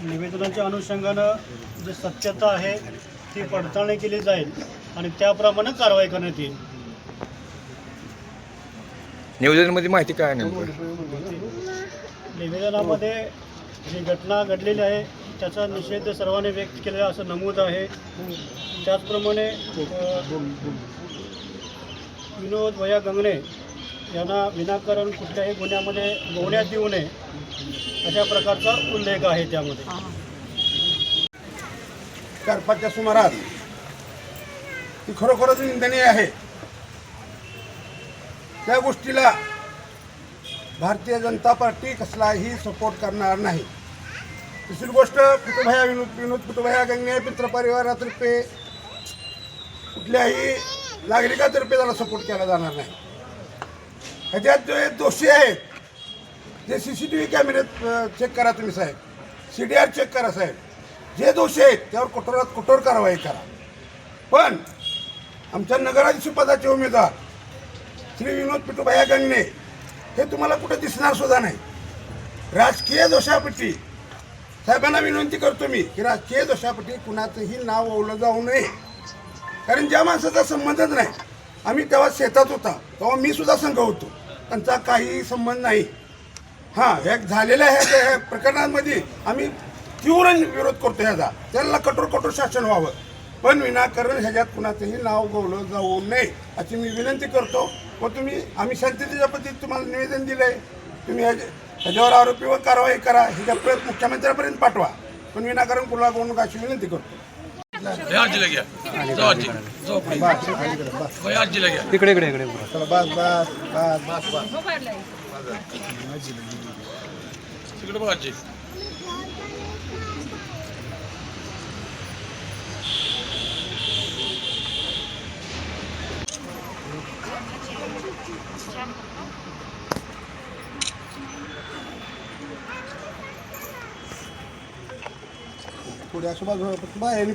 निवेदनाच्या अनुषंगानं जे सत्यता आहे ती पडताळणी केली जाईल आणि त्याप्रमाणे कारवाई करण्यात येईल. निवेदनामध्ये माहिती काय आहे नेमकं? निवेदनामध्ये जी घटना घडलेली आहे त्याचा निषेध सर्वांनी व्यक्त केलेला असं नमूद आहे. त्याचप्रमाणे विनोद भैया गंगणे यांना विनाकारण कुठल्याही गुन्ह्यामध्ये गोवण्यात येऊ नये अशा प्रकारचा उल्लेख आहे त्यामध्ये. 4-5च्या सुमारास ती खरोखरच निंदनीय आहे. त्या गोष्टीला भारतीय जनता पार्टी कसलाही सपोर्ट करणार नाही. दुसरी गोष्ट विनोद कुटुंबया गंगे मित्रपरिवारातर्फे कुठल्याही नागरिकातर्फे त्याला सपोर्ट केला जाणार नाही. ह्याच्यात जे दोषी आहेत जे CCTV कॅमेऱ्यात चेक करा तुम्ही साहेब, CDR चेक करा साहेब, जे दोषी आहेत त्यावर कठोरात कठोर कारवाई करा. पण आमच्या नगराध्यक्ष पदाचे उमेदवार श्री विनोद पिटूभैया गंगणे हे तुम्हाला कुठे दिसणार सुद्धा नाही. राजकीय दोषापोटी साहेबांना विनंती करतो मी की राजकीय दोषापोटी कुणाचंही नाव ओवलं जाऊ नये. कारण ज्या माणसाचा संबंधच नाही, आम्ही तेव्हा शेतात होता तेव्हा मी सुद्धा संघ होतो, त्यांचा काही संबंध नाही. हां, ह्या झालेल्या ह्या प्रकरणांमध्ये आम्ही तीव्र विरोध करतो ह्याचा. त्याला कठोर शासन व्हावं, पण विनाकारण ह्याच्यात कुणाचंही नाव गवलं जाऊ नये अशी मी विनंती करतो. व आम्ही शांततेच्या पद्धतीत तुम्हाला निवेदन दिलं आहे, तुम्ही ह्याच्यावर आरोपीवर कारवाई करा, ह्याच्या मुख्यमंत्र्यापर्यंत पाठवा, पण विनाकारण कुणाला बोलू अशी विनंती करतो. इकडे पुढे असं बाहेर